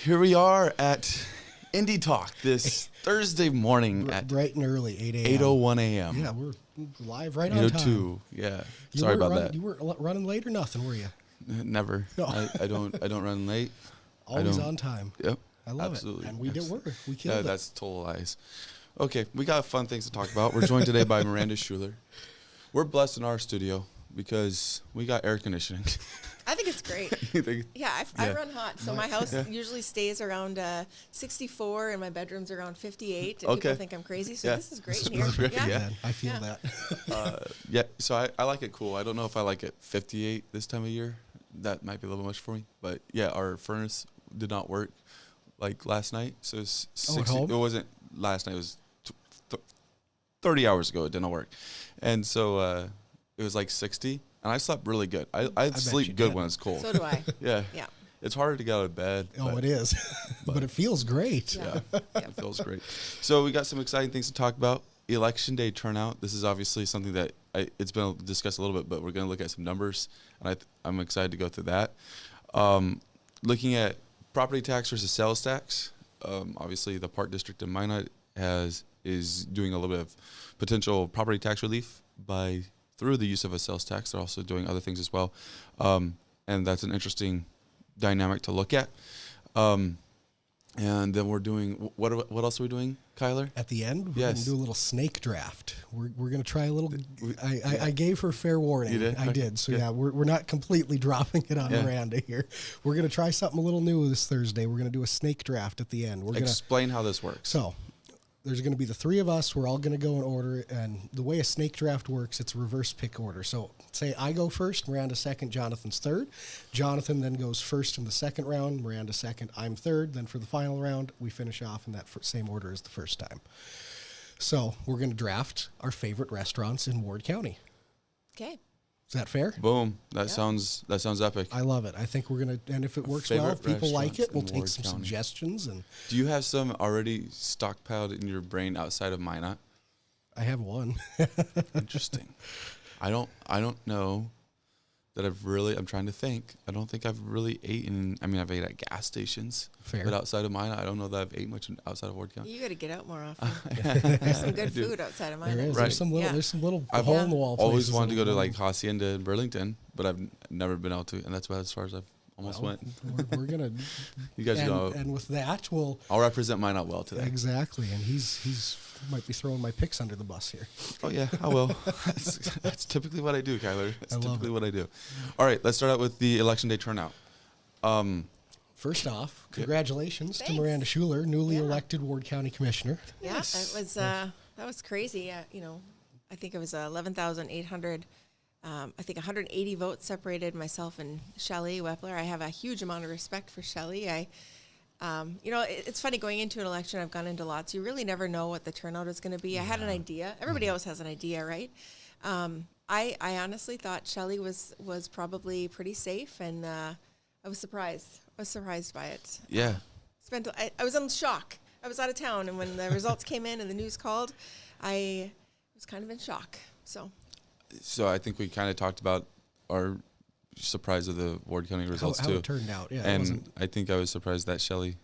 here we are at NDTalk this Thursday morning at bright and early, 8 a.m. 8:01 a.m. Yeah, we're live right on 8:02. time. Yeah, sorry about that. You weren't running late or nothing, were you? Never. No. I don't run late. Always on time. Yep. I love absolutely. it. And we did work. We killed it. That's total lies. Okay, we got fun things to talk about. We're joined today by Miranda Schuler. We're blessed in our studio because we got air conditioning. I think it's great. I run hot, so my house usually stays around 64, and my bedroom's around 58. And people think I'm crazy, so this is great here. Yeah, I feel that. So I like it cool. I don't know if I like it 58 this time of year. That might be a little much for me. But yeah, our furnace did not work like last night. So it's 60. It wasn't last night. It was 30 hours ago. It didn't work, and so it was like 60. And I slept really good. I sleep good when it's cold. So do I. Yeah. It's harder to get out of bed. Oh, it is. But it feels great. Yeah. It feels great. So we got some exciting things to talk about. Election day turnout. This is obviously something that it's been discussed a little bit, but we're going to look at some numbers, and I'm excited to go through that. Looking at property tax versus sales tax. Obviously, the Park District in Minot is doing a little bit of potential property tax relief through the use of a sales tax. They're also doing other things as well. And that's an interesting dynamic to look at. And then we're doing, what else are we doing, Kyler? At the end, we're going to do a little snake draft. We're going to try a little, I gave her fair warning. You did? I did. So we're not completely dropping it on Miranda here. We're going to try something a little new this Thursday. We're going to do a snake draft at the end. Explain how this works. So there's going to be the three of us. We're all going to go in order. And the way a snake draft works, it's reverse pick order. So say I go first, Miranda second, Jonathan's third. Jonathan then goes first in the second round, Miranda second, I'm third. Then for the final round, we finish off in that same order as the first time. So we're going to draft our favorite restaurants in Ward County. Okay. Is that fair? Boom. That sounds epic. I love it. I think we're going to, and if it works well, if people like it, we'll take some suggestions. And do you have some already stockpiled in your brain outside of Minot? I have one. Interesting. I don't know that I'm trying to think. I don't think I've really eaten. I mean, I've ate at gas stations. Fair. But outside of Minot, I don't know that I've ate much outside of Ward County. You got to get out more often. There's some good food outside of Minot. There is. Right. There's some little I've hole in the wall places. Always wanted to go to like Hacienda in Burlington, but I've never been able to, and that's about as far as I've almost went. We're gonna. You guys know. And with that, I'll represent Minot well today. Exactly, and he's might be throwing my picks under the bus here. Oh yeah, I will. That's typically what I do, Kyler. That's typically what I do. All right, let's start out with the election day turnout. First off, congratulations to Miranda Schuler, newly elected Ward County Commissioner. Yeah, that was crazy. I think it was 11,800. I think 180 votes separated myself and Shelley Wepler. I have a huge amount of respect for Shelley. It's funny going into an election. I've gone into lots. You really never know what the turnout is going to be. I had an idea. Everybody else has an idea, right? I honestly thought Shelley was probably pretty safe, and I was surprised. I was surprised by it. Yeah. I was in shock. I was out of town, and when the results came in and the news called, I was kind of in shock. So I think we kind of talked about our surprise of the Ward County results how too. It turned out, yeah. And I think I was surprised that Shelley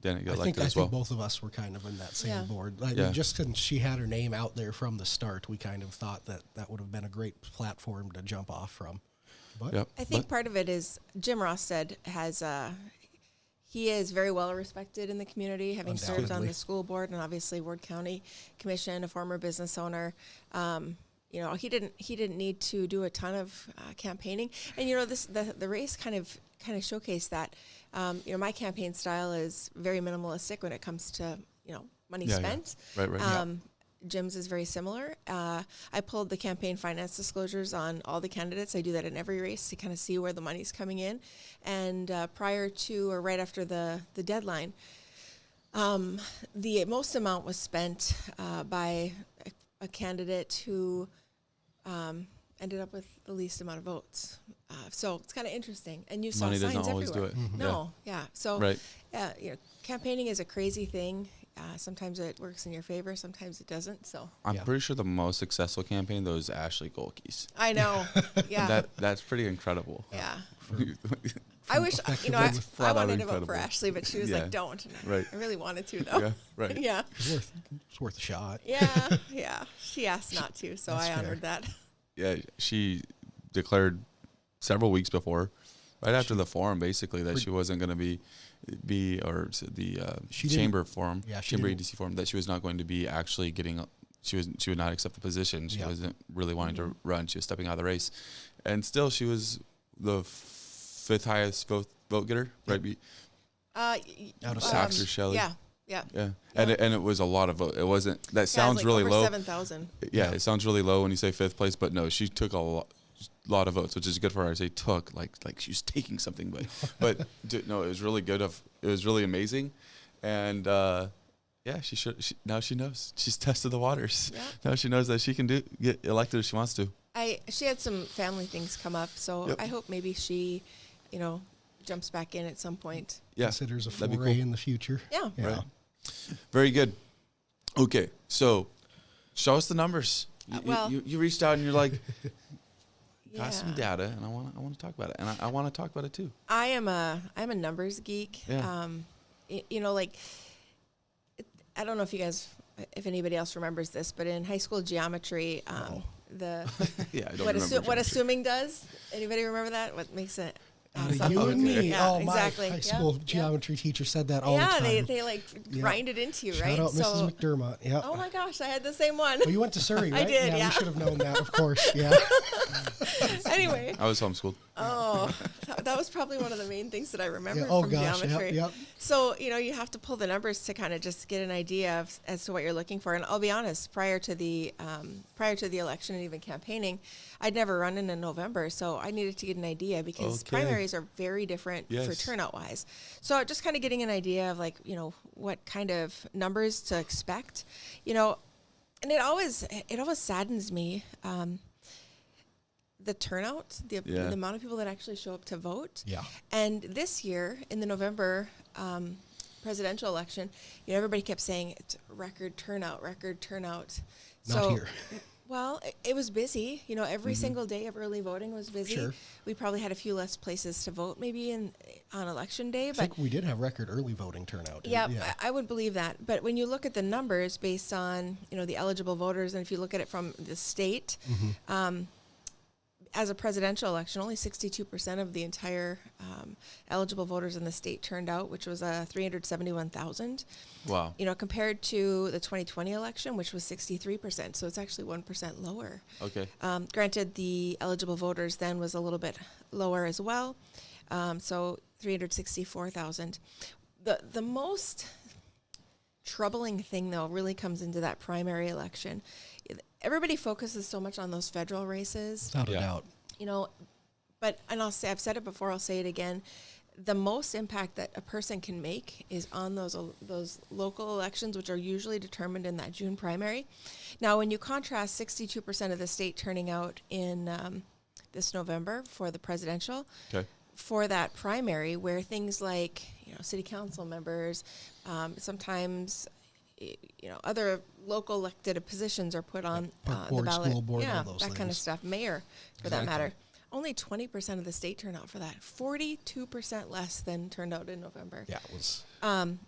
didn't get elected as well. I think both of us were kind of in that same board. I mean, just since she had her name out there from the start, we kind of thought that would have been a great platform to jump off from. But I think part of it is Jim Rosted he is very well respected in the community, having served on the school board and obviously Ward County Commission, a former business owner. He didn't need to do a ton of campaigning, and the race kind of showcased that. My campaign style is very minimalistic when it comes to money spent. Yeah. Right. Jim's is very similar. I pulled the campaign finance disclosures on all the candidates. I do that in every race to kind of see where the money's coming in. And prior to or right after the deadline, the most amount was spent by a candidate who ended up with the least amount of votes. So it's kind of interesting. And you saw money signs doesn't always everywhere. do it. No, yeah. So campaigning is a crazy thing. Sometimes it works in your favor, sometimes it doesn't. So I'm pretty sure the most successful campaign, though, is Ashley Golke's. I know. Yeah. That's pretty incredible. Yeah. For I wish, effectively I flat out wanted to vote for incredible. Ashley, but she was Yeah. like, don't. And Right. I really wanted to, though. Yeah, right. Yeah. It's worth a shot. Yeah. Yeah. She asked not to, so That's I fair. honored that. Yeah, she declared several weeks before, right after the forum, basically, that she wasn't going to be the She chamber forum, Yeah, she chamber didn't- EDC forum, that she was not going to be actually getting. She would not accept the position. She Yeah. wasn't really wanting to run. She was stepping out of the race, and still she was the fifth highest vote getter, right? Out of six. After Shelley. Yeah. Yeah. Yeah, and it was a lot of vote. It wasn't. That sounds like really over low. 7,000. Yeah, it sounds really low when you say fifth place, but no, she took a lot of votes, which is good for her. I say took like she was taking something, but no, it was really good. It was really amazing, and yeah, now she knows. She's tested the waters. Yeah. Now she knows that she can get elected if she wants to. She had some family things come up, so Yep. I hope maybe she, jumps back in at some point. Yeah, Considers a that'd be foray cool. in the future. Yeah. Yeah. Right. Very good. Okay, so show us the numbers. You reached out and you're like, got some Yeah. data, and I want to talk about it, and I want to talk about it too. I'm a numbers geek. Yeah. I don't know if anybody else remembers this, but in high school geometry, Yeah, I don't what remember. assuming does. Anybody remember that? What makes it? You and me. Yeah, Oh, exactly. my high Yeah, school yeah. geometry teacher said that all the Yeah, time. they like grind it into you, Shout right? out Mrs. McDermott. Yeah. Oh my gosh, I had the same one. Oh, you went to Surrey, I right? did, We yeah. should have known that, of course. Yeah. Anyway, I was homeschooled. that was probably one of the main things that I remember Yeah, oh, from gosh. geometry. Yep. So, you have to pull the numbers to kind of just get an idea as to what you're looking for. And I'll be honest, prior to the election and even campaigning, I'd never run in November, so I needed to get an idea because Okay. primaries are very different for Yes. turnout wise. So just kind of getting an idea of what kind of numbers to expect, and it always saddens me. The turnout, the amount of people that actually show up to vote. Yeah. And this year, in the November presidential election, everybody kept saying it's record turnout. Not here. Well, it was busy. Every single day of early voting was busy. Sure. We probably had a few less places to vote maybe on election day. I But think we did have record early voting turnout. yeah, I would believe that. But when you look at the numbers based on, the eligible voters, and if you look at it from the state, as a presidential election, only 62% of the entire eligible voters in the state turned out, which was 371,000. Wow. Compared to the 2020 election, which was 63%. So it's actually 1% lower. Okay. Granted, the eligible voters then was a little bit lower as well. So 364,000. The most troubling thing, though, really comes into that primary election. Everybody focuses so much on those federal races, Without a doubt. and I've said it before, I'll say it again. The most impact that a person can make is on those local elections, which are usually determined in that June primary. Now, when you contrast 62% of the state turning out in this November for the presidential, Okay. for that primary, where things like city council members, sometimes other local elected positions are put on Park the board, ballot. school board, yeah, all those that kind of things. stuff. Mayor, for that Exactly. matter. Only 20% of the state turnout for that. 42% less than turned out in November. Yeah, it was.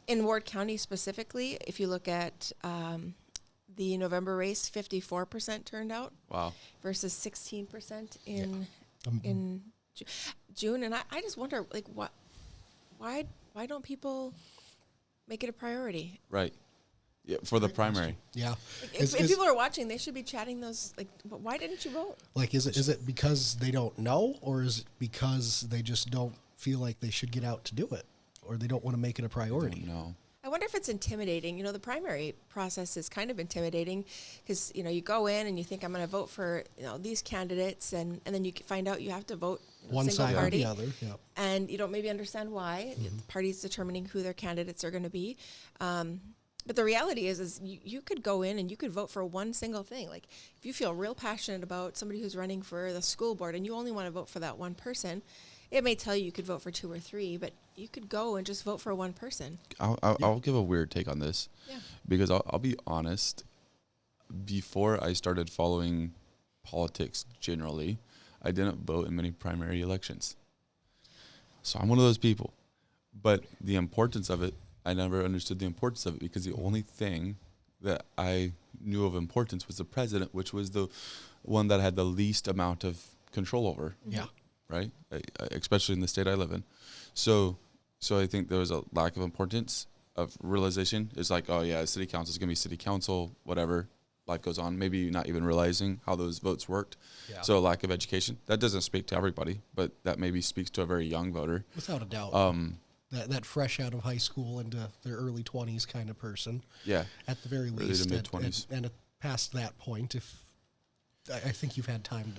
In Ward County specifically, if you look at the November race, 54% turned out Wow. versus 16% in June. And I just wonder, why don't people make it a priority? Right. Yeah, for the primary. Yeah. If people are watching, they should be chatting those. Why didn't you vote? Is it because they don't know, or is it because they just don't feel like they should get out to do it, or they don't want to make it a priority? No. I wonder if it's intimidating. The primary process is kind of intimidating because, you go in and you think I'm going to vote for, these candidates, and then you find out you have to vote One single side party. or the other. Yeah. And you don't maybe understand why. The party's determining who their candidates are going to be. But the reality is you could go in and you could vote for one single thing. Like if you feel real passionate about somebody who's running for the school board and you only want to vote for that one person, it may tell you could vote for two or three, but you could go and just vote for one person. I'll give a weird take on this. Yeah. Because I'll be honest, before I started following politics generally, I didn't vote in many primary elections. So I'm one of those people. But the importance of it, I never understood the importance of it, because the only thing that I knew of importance was the president, which was the one that had the least amount of control over. Yeah. Right? Especially in the state I live in. So I think there was a lack of importance of realization. It's like, oh yeah, city council is going to be city council, whatever. Life goes on. Maybe not even realizing how those votes worked. Yeah. So a lack of education. That doesn't speak to everybody, but that maybe speaks to a very young voter. Without a doubt. That fresh out of high school into their early 20s kind of person. Yeah. At the very Early least. to mid-20s. And past that point, I think you've had time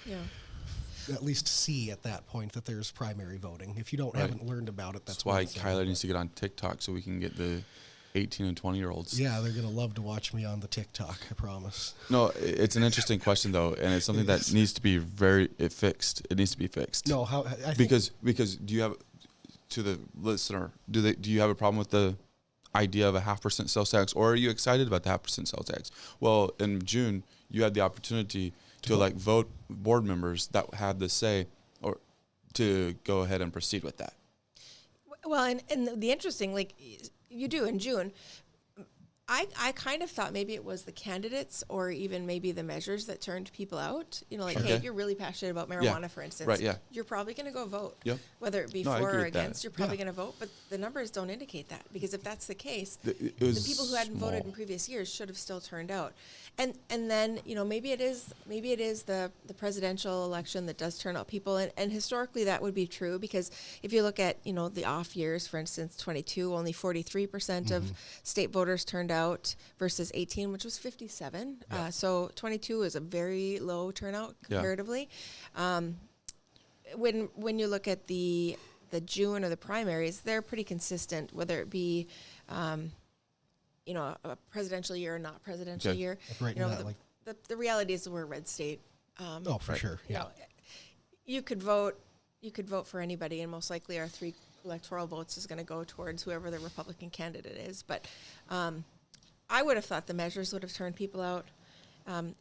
to at least see at that point that there's primary voting. If you haven't learned about it, that's why Kyler needs to get on TikTok so we can get the 18 and 20-year-olds. Yeah, they're going to love to watch me on the TikTok, I promise. No, it's an interesting question, though, and it's something that needs to be fixed. It needs to be fixed. No, because do you have, to the listener, do you have a problem with the idea of a 0.5% sales tax, or are you excited about the 0.5% sales tax? Well, in June, you had the opportunity to vote board members that had the say, or to go ahead and proceed with that. Well, and the interesting, you do in June. I kind of thought maybe it was the candidates or even maybe the measures that turned people out. Hey, if you're really passionate about marijuana, for instance, you're probably going to go vote. Yep. Whether it be for or against, you're probably going to vote. But the numbers don't indicate that, because if that's the case, the people who hadn't voted in previous years should have still turned out. And then maybe it is the presidential election that does turn out people, and historically that would be true, because if you look at the off years, for instance, 22, only 43% of state voters turned out versus 18, which was 57. So 22 is a very low turnout comparatively. When you look at the June or the primaries, they're pretty consistent, whether it be a presidential year or not presidential year. Right. The reality is we're a red state. For sure. Yeah. You could vote for anybody, and most likely our 3 electoral votes is going to go towards whoever the Republican candidate is. But I would have thought the measures would have turned people out.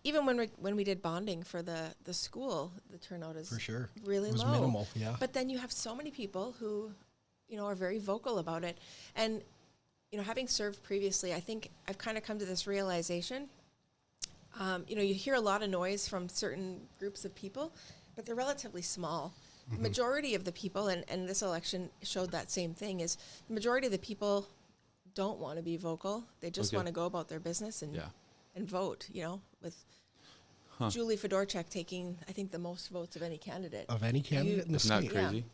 Even when we did bonding for the school, the turnout is for sure really it was low. Minimal. Yeah. But then you have so many people who, are very vocal about it, and having served previously, I think I've kind of come to this realization. You hear a lot of noise from certain groups of people, but they're relatively small. The majority of the people, and this election showed that same thing, is the majority of the people don't want to be vocal. They just want to go about their business and vote, with Julie Fedorchak taking, I think, the most votes of any candidate. In the state. Isn't that crazy?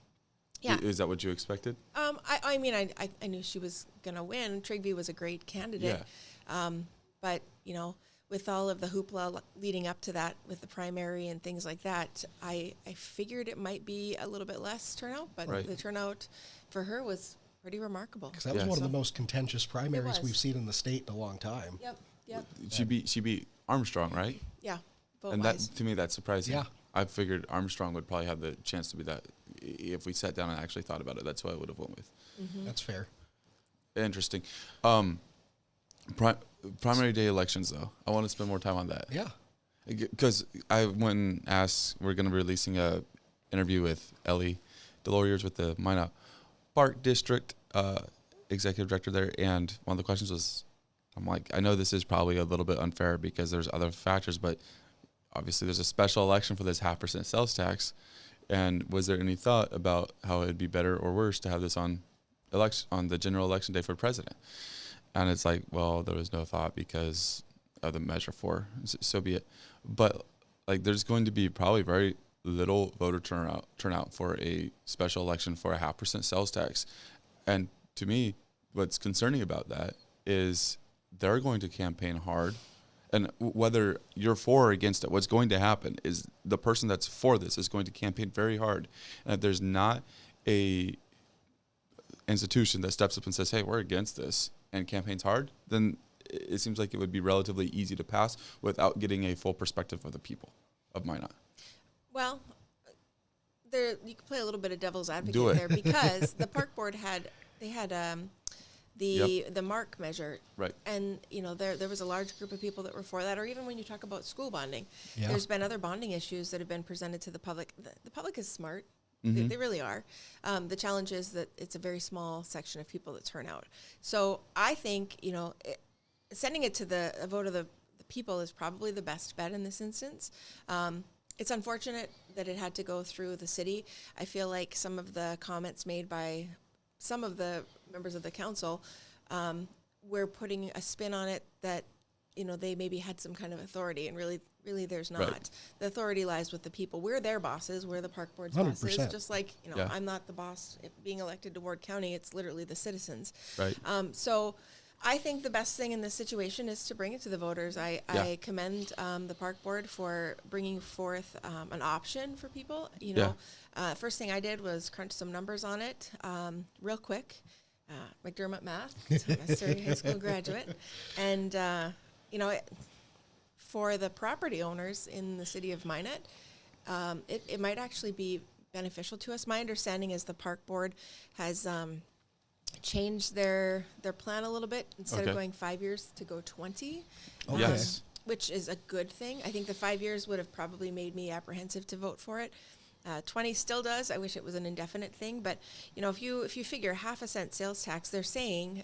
Yeah. Is that what you expected? I mean, I knew she was going to win. Trigby was a great candidate. Yeah. But, with all of the hoopla leading up to that with the primary and things like that, I figured it might be a little bit less turnout, but the turnout for her was pretty remarkable. Because that was one of the most contentious primaries we've seen in the state in a long time. Yep. She beat Armstrong, right? Yeah. And that, to me, that's surprising. Yeah. I figured Armstrong would probably have the chance to be that. If we sat down and actually thought about it, that's what I would have went with. That's fair. Interesting. Primary day elections, though. I want to spend more time on that. Yeah. Because I went and asked, we're going to be releasing a interview with Ellie Deloriers with the Minot Park District executive director there, and one of the questions was, I'm like, I know this is probably a little bit unfair because there's other factors, but obviously there's a special election for this 0.5% sales tax. And was there any thought about how it'd be better or worse to have this on the general election day for president? And it's like, well, there was no thought because of the Measure 4. So be it. But there's going to be probably very little voter turnout for a special election for a 0.5% sales tax. And to me, what's concerning about that is they're going to campaign hard. And whether you're for or against it, what's going to happen is the person that's for this is going to campaign very hard. And if there's not a institution that steps up and says, hey, we're against this, and campaigns hard, then it seems like it would be relatively easy to pass without getting a full perspective of the people of Minot. Well, there you can play a little bit of devil's advocate Do it. there because the park board had the mark measure, Right. and there was a large group of people that were for that. Or even when you talk about school bonding, Yeah. there's been other bonding issues that have been presented to the public. The public is smart. Mm-hmm. They really are. The challenge is that it's a very small section of people that turn out. So I think sending it to a vote of the people is probably the best bet in this instance. It's unfortunate that it had to go through the city. I feel like some of the comments made by some of the members of the council were putting a spin on it that they maybe had some kind of authority, and really there's not. Right. The authority lies with the people. We're their bosses. We're the park board's 100%. bosses. Just like Yeah. I'm not the boss being elected to Ward County. It's literally the citizens. Right. So I think the best thing in this situation is to bring it to the voters. I commend the park board for bringing forth an option for people. First thing I did was crunch some numbers on it real quick. McDermott math, so I'm a Surrey High School graduate. And, for the property owners in the city of Minot, it might actually be beneficial to us. My understanding is the park board has changed their plan a little bit. Instead of going 5 years to go 20. Okay. Yes. Which is a good thing. I think the 5 years would have probably made me apprehensive to vote for it. 20 still does. I wish it was an indefinite thing, but if you figure half a cent sales tax, they're saying,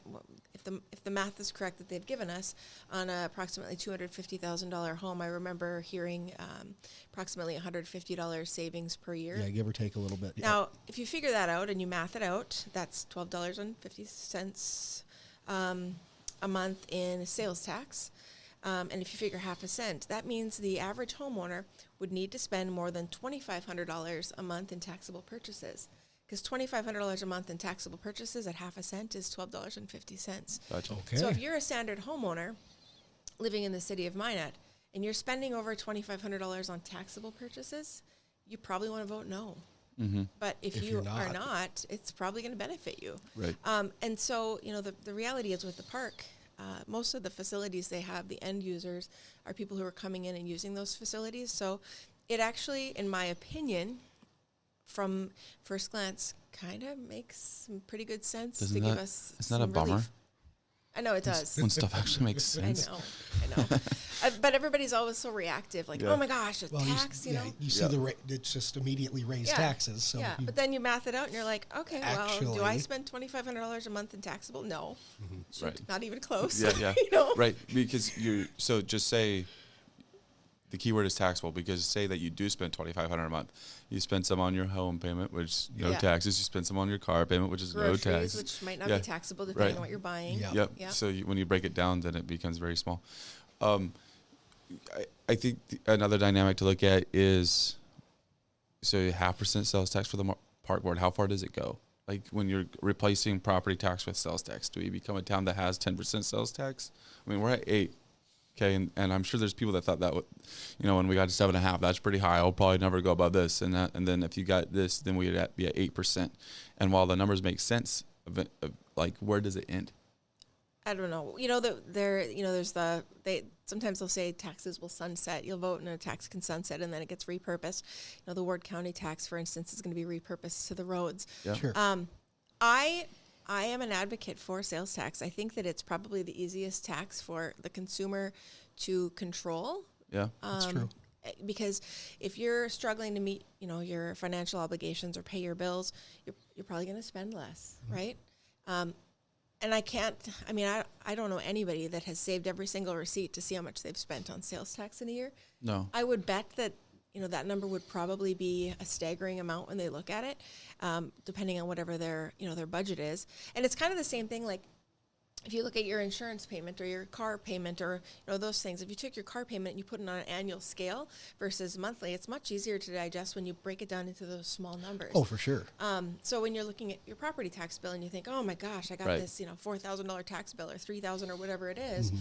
if the math is correct that they've given us on a approximately $250,000 home, I remember hearing approximately $150 savings per year. Yeah, give or take a little bit. Yeah. Now, if you figure that out and you math it out, that's $12.50 a month in sales tax. And if you figure half a cent, that means the average homeowner would need to spend more than $2,500 a month in taxable purchases. Because $2,500 a month in taxable purchases at half a cent is $12.50. Gotcha. Okay. So if you're a standard homeowner living in the city of Minot and you're spending over $2,500 on taxable purchases, you probably want to vote no. Mm-hmm. But if you you're are not. not, it's probably going to benefit you. Right. And so, the reality is with the park, most of the facilities they have, the end users are people who are coming in and using those facilities. So it actually, in my opinion, from first glance, kind of makes some pretty good sense Doesn't to that- give us isn't that some a bummer? relief. I know it does. When stuff actually makes I sense. know. But everybody's always so reactive, like, Yeah. oh my gosh, a Well, tax, you see it's just immediately raised Yeah. taxes. So yeah, but then you math it out and you're like, okay, well, do I Actually- spend $2,500 a month in taxable? No. Shoot, Right. not even close. Yeah. Right. Because so just say the keyword is taxable, because say that you do spend $2,500 a month. You spend some on your home payment, which no Yeah. taxes. You spend some on your car payment, which is Groceries, no taxes. which might not Yeah. be taxable depending Right. on what you're buying. Yeah. Yep. Yeah. So when you break it down, then it becomes very small. I think another dynamic to look at is, so 0.5% sales tax for the park board. How far does it go? Like when you're replacing property tax with sales tax, do we become a town that has 10% sales tax? I mean, we're at 8. Okay, and I'm sure there's people that thought that, when we got to 7.5, that's pretty high. I'll probably never go above this, and then if you got this, then we'd be at 8%. And while the numbers make sense, like where does it end? I don't know. Sometimes they'll say taxes will sunset. You'll vote and a tax can sunset and then it gets repurposed. The Ward County tax, for instance, is going to be repurposed to the roads. Yeah. Sure. I am an advocate for sales tax. I think that it's probably the easiest tax for the consumer to control. Yeah. That's true. Because if you're struggling to meet, your financial obligations or pay your bills, you're probably going to spend less, right? And I don't know anybody that has saved every single receipt to see how much they've spent on sales tax in a year. No. I would bet that, that number would probably be a staggering amount when they look at it, depending on whatever their budget is. And it's kind of the same thing, like, if you look at your insurance payment or your car payment or those things, if you took your car payment and you put it on an annual scale versus monthly, it's much easier to digest when you break it down into those small numbers. Oh, for sure. So when you're looking at your property tax bill and you think, oh my gosh, I got Right. this $4,000 tax bill or $3,000 or whatever it is.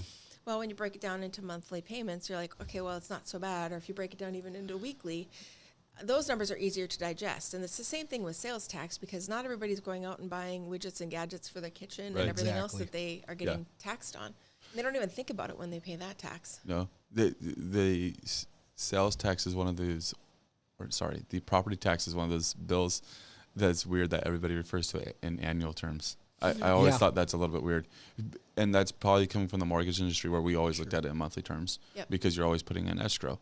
Well, when you break it down into monthly payments, you're like, okay, well, it's not so bad. Or if you break it down even into weekly, those numbers are easier to digest. And it's the same thing with sales tax, because not everybody's going out and buying widgets and gadgets for their kitchen Right. and everything else Exactly. that they are getting taxed on. And they don't even think about it when they pay that tax. No. The sales tax is one of those the property tax is one of those bills that's weird that everybody refers to it in annual terms. I always thought that's a little bit weird. And that's probably coming from the mortgage industry where we always looked at it in monthly terms because you're always putting in escrow.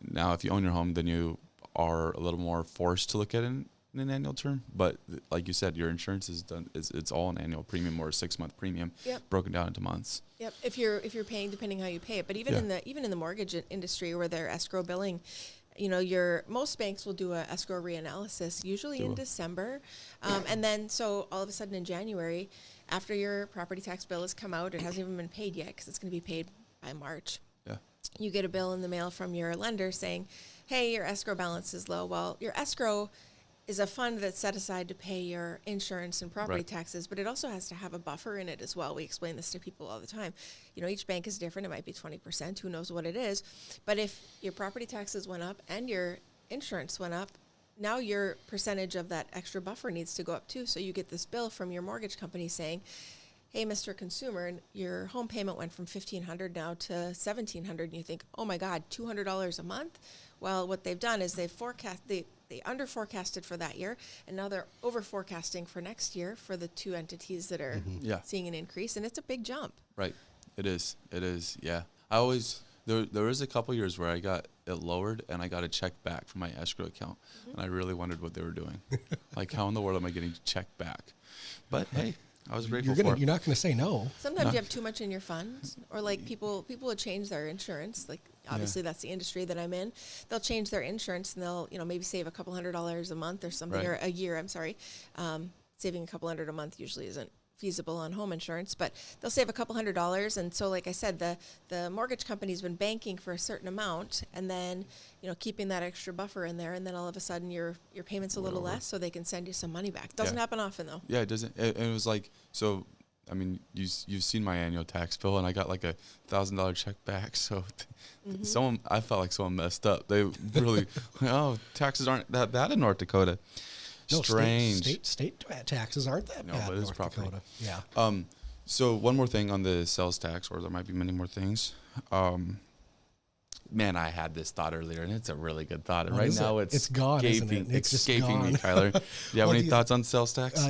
Now, if you own your home, then you are a little more forced to look at it in an annual term. But like you said, your insurance is done. It's all an annual premium or a 6-month premium broken down into months. Yep. If you're paying, depending how you pay it. But even in the mortgage industry where they're escrow billing, most banks will do a escrow reanalysis usually in December. And then so all of a sudden in January, after your property tax bill has come out, it hasn't even been paid yet because it's going to be paid by March. Yeah. You get a bill in the mail from your lender saying, hey, your escrow balance is low. Well, your escrow is a fund that's set aside to pay your insurance and property taxes, but it also has to have a buffer in it as well. We explain this to people all the time. Each bank is different. It might be 20%. Who knows what it is? But if your property taxes went up and your insurance went up, now your percentage of that extra buffer needs to go up too. So you get this bill from your mortgage company saying, hey, Mr. Consumer, your home payment went from $1,500 now to $1,700, and you think, oh my God, $200 a month? Well, what they've done is they under forecasted for that year, and now they're over forecasting for next year for the two entities that are seeing an increase, and it's a big jump. Right. It is. Yeah. There was a couple years where I got it lowered and I got a check back from my escrow account, and I really wondered what they were doing. Like, how in the world am I getting a check back? But hey, I was grateful for it. You're not going to say no. Sometimes you have too much in your funds, or like people will change their insurance. Like obviously that's the industry that I'm in. They'll change their insurance and they'll maybe save a couple $100 a month or something, or a year. I'm sorry, saving a couple $100 a month usually isn't feasible on home insurance, but they'll save a couple $100. And so, like I said, the mortgage company's been banking for a certain amount, and then keeping that extra buffer in there, and then all of a sudden your payment's a little less, so they can send you some money back. Doesn't happen often though. Yeah, it doesn't. And it was like, so I mean, you've seen my annual tax bill, and I got like $1,000 check back. So I felt like someone messed up. They really, taxes aren't that bad in North Dakota. No, strange. State taxes aren't that bad but in it's North property. Dakota. Yeah. So one more thing on the sales tax, or there might be many more things. Man, I had this thought earlier, and it's a really good thought. And right now it's gone, isn't it? It's escaping me, gone. Tyler. Do you have any thoughts on sales tax?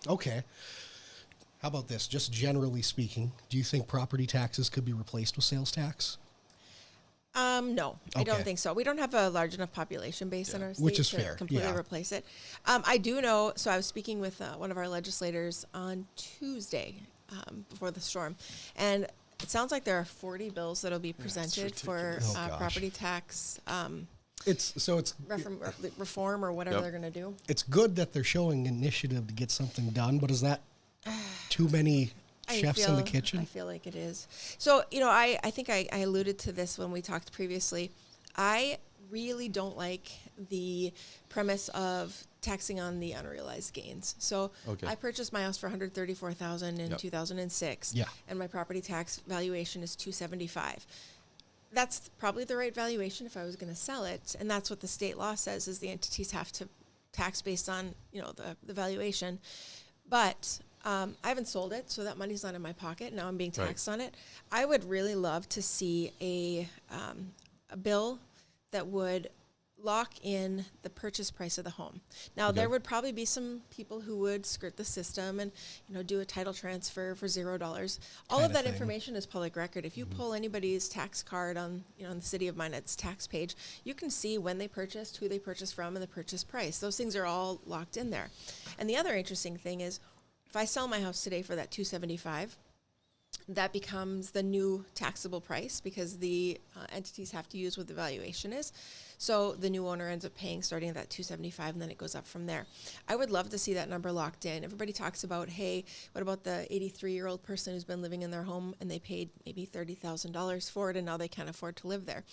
Okay. How about this? Just generally speaking, do you think property taxes could be replaced with sales tax? No, I don't think so. We don't have a large enough population base in our state Which is to fair. completely replace it. I do know, so I was speaking with one of our legislators on Tuesday before the storm, and it sounds like there are 40 bills that will be presented for property tax reform or whatever they're going to do. It's good that they're showing initiative to get something done, but is that too many chefs in the kitchen? I feel like it is. So, I think I alluded to this when we talked previously. I really don't like the premise of taxing on the unrealized gains. So I purchased my house for $134,000 in 2006, and my property tax valuation is $275,000. That's probably the right valuation if I was going to sell it, and that's what the state law says is the entities have to tax based on the valuation. But I haven't sold it, so that money's not in my pocket. Now I'm being taxed on it. I would really love to see a bill that would lock in the purchase price of the home. Now, there would probably be some people who would skirt the system and do a title transfer for $0. All of that information is public record. If you pull anybody's tax card on on the City of Minot's tax page, you can see when they purchased, who they purchased from, and the purchase price. Those things are all locked in there. And the other interesting thing is, if I sell my house today for that $275,000, that becomes the new taxable price because the entities have to use what the valuation is. So the new owner ends up paying starting at that $275,000, and then it goes up from there. I would love to see that number locked in. Everybody talks about, hey, what about the 83-year-old person who's been living in their home and they paid maybe $30,000 for it and now they can't afford to live there?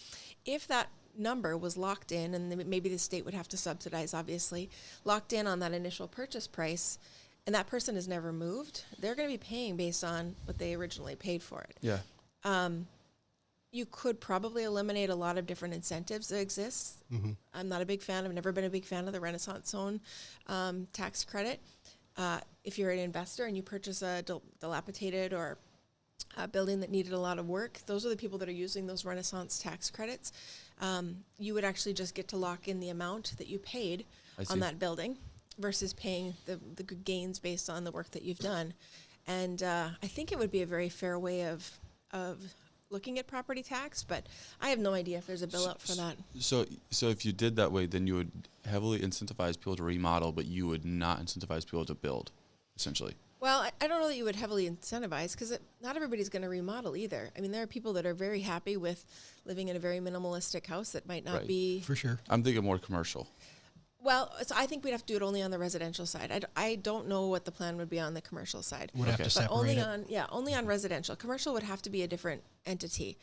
If that number was locked in, and maybe the state would have to subsidize, obviously, locked in on that initial purchase price, and that person has never moved, they're going to be paying based on what they originally paid for it. Yeah. You could probably eliminate a lot of different incentives that exist. I'm not a big fan. I've never been a big fan of the Renaissance Zone tax credit. If you're an investor and you purchase a dilapidated or a building that needed a lot of work, those are the people that are using those Renaissance tax credits. you would actually just get to lock in the amount that you paid I see. on that building versus paying the gains based on the work that you've done. And I think it would be a very fair way of looking at property tax, but I have no idea if there's a bill out for that. So if you did that way, then you would heavily incentivize people to remodel, but you would not incentivize people to build, essentially. Well, I don't know that you would heavily incentivize because not everybody's going to remodel either. I mean, there are people that are very happy with living in a very minimalistic house that might not Right. be. For sure. I'm thinking more commercial. Well, so I think we'd have to do it only on the residential side. I don't know what the plan would be on the commercial side. Would have Okay. to But separate only it. only on residential. Commercial would have to be a different entity.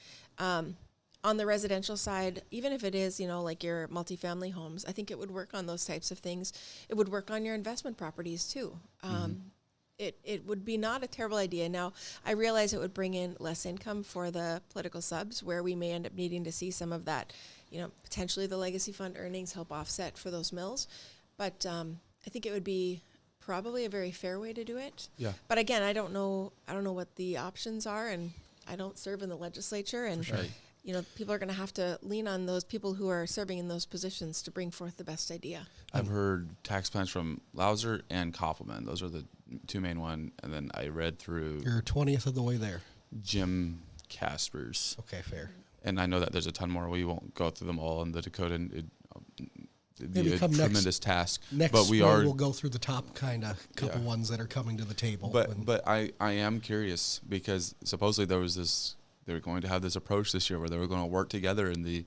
On the residential side, even if it is, like your multifamily homes, I think it would work on those types of things. It would work on your investment properties too. It would be not a terrible idea. Now, I realize it would bring in less income for the political subs, where we may end up needing to see some of that, potentially the legacy fund earnings help offset for those mills. But I think it would be probably a very fair way to do it. Yeah. But again, I don't know what the options are, and I don't serve in the legislature, and Right. People are going to have to lean on those people who are serving in those positions to bring forth the best idea. I've heard tax plans from Lauser and Koppelman. Those are the two main one. And then I read through You're 20th of the way there. Jim Casper's. Okay, fair. And I know that there's a ton more. We won't go through them all in the Dakota. It'd Maybe be a come tremendous task. Next but we spring, are. we'll go through the top kind of couple Yeah. ones that are coming to the table. But I am curious because supposedly there was this. They were going to have this approach this year where they were going to work together during